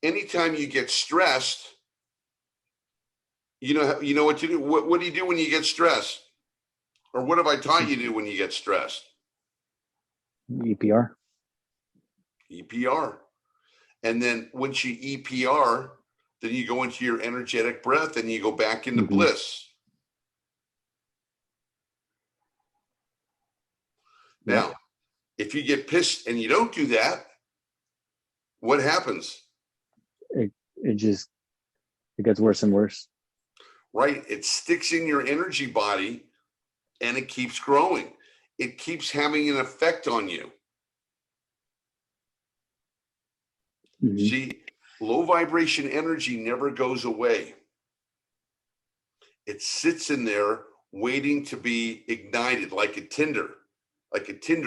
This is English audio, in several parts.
anytime you get stressed, you know what to do. What do you do when you get stressed? Or what have I taught you to do when you get stressed? EPR. EPR. And then once you EPR, then you go into your energetic breath and you go back into bliss. Now, if you get pissed and you don't do that, what happens? It gets worse and worse. Right. It sticks in your energy body and it keeps growing. It keeps having an effect on you. See, low vibration energy never goes away. It sits in there waiting to be ignited like a tinder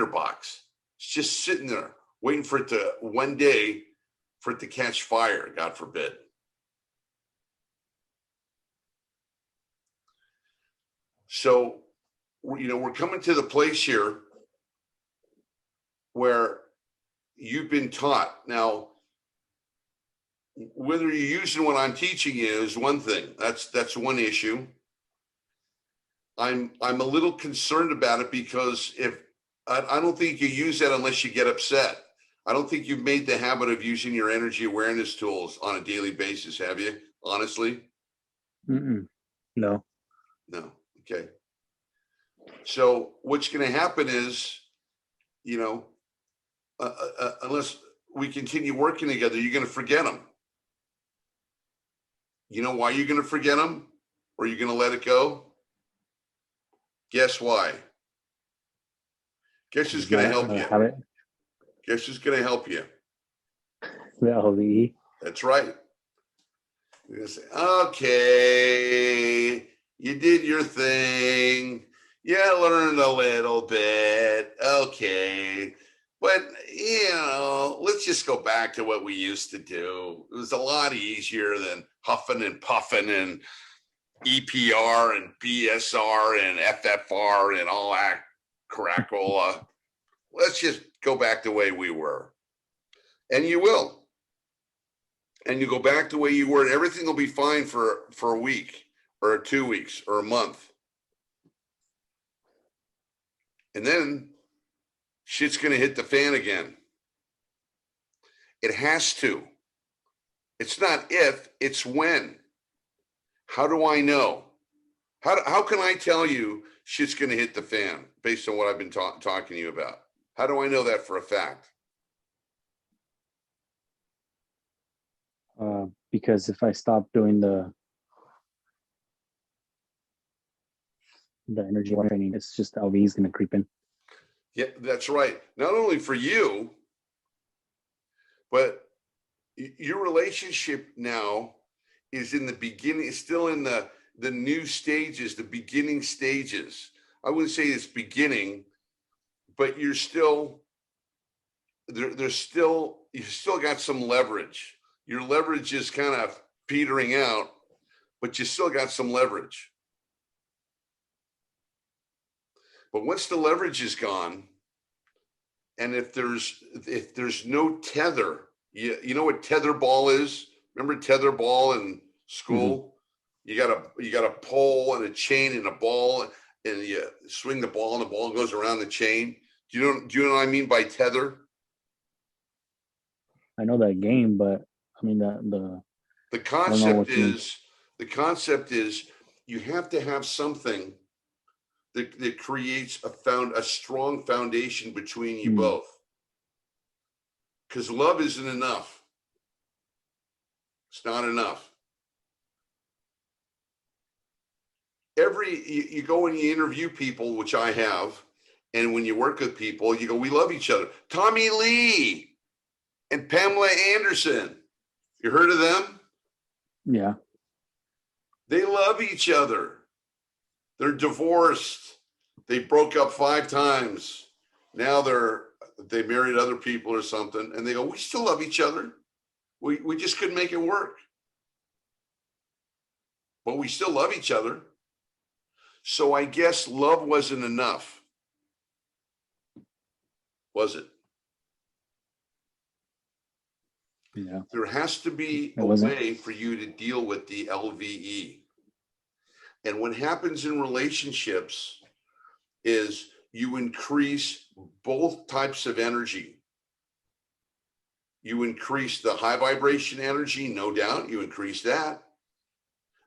box. It's just sitting there waiting for it to one day for it to catch fire, God forbid. So, we're coming to the place here where you've been taught. Now, whether you're using what I'm teaching you is one thing. That's one issue. I'm a little concerned about it because if I don't think you use that unless you get upset. I don't think you've made the habit of using your energy awareness tools on a daily basis, have you? Honestly? No. Okay. So what's going to happen is, unless we continue working together, you're going to forget them. You know why you're going to forget them? Or you're going to let it go? Guess why? Guess who's going to help you? Guess who's going to help you? The LVE. That's right. You're going to say, okay, you did your thing. Yeah, learned a little bit. Okay. But, let's just go back to what we used to do. It was a lot easier than huffing and puffing and EPR and BSR and FFR and all that crackle. Let's just go back the way we were. And you will. And you go back the way you were, and everything will be fine for a week or 2 weeks or a month. And then shit's going to hit the fan again. It has to. It's not if, it's when. How do I know? How can I tell you shit's going to hit the fan based on what I've been talking to you about? How do I know that for a fact? Because if I stop doing the energy training, it's just LVEs going to creep in. Yeah, that's right. Not only for you, but your relationship now is in the beginning, it's still in the new stages, the beginning stages. I wouldn't say it's beginning, but you're still, you still got some leverage. Your leverage is kind of petering out, but you still got some leverage. But once the leverage is gone, and if there's no tether, you know what tether ball is? Remember tether ball in school? Mm-hmm. You got a pole and a chain and a ball, and you swing the ball and the ball goes around the chain. Do you know what I mean by tether? I know that game, but I mean the concept is you have to have something that creates a strong foundation between you both. Because love isn't enough. It's not enough. You go and you interview people, which I have, and when you work with people, you go, we love each other. Tommy Lee and Pamela Anderson. You heard of them? Yeah. They love each other. They're divorced. They broke up 5 times. Now they married other people or something. And they go, we still love each other. We just couldn't make it work. But we still love each other. So I guess love wasn't enough. Was it? Yeah. There has to be It a wasn't. way for you to deal with the LVE. And what happens in relationships is you increase both types of energy. You increase the high vibration energy, no doubt, you increase that,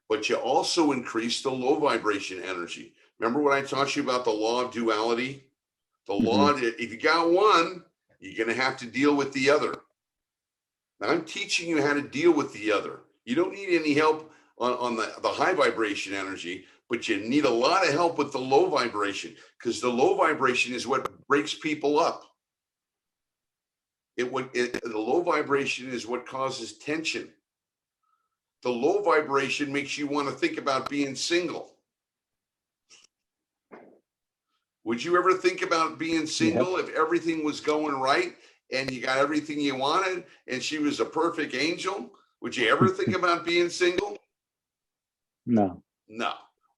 but you also increase the low vibration energy. Remember what I taught you about the law of duality? The law, if you got one, you're going to have to deal with the other. Now, I'm teaching you how to deal with the other. You don't need any help on the high vibration energy, but you need a lot of help with the low vibration, because the low vibration is what breaks people up. The low vibration is what causes tension. The low vibration makes you want to think about being single. Would you ever think about being single if everything was going right and you got everything you wanted and she was a perfect angel? Would you ever think about being single? No. No.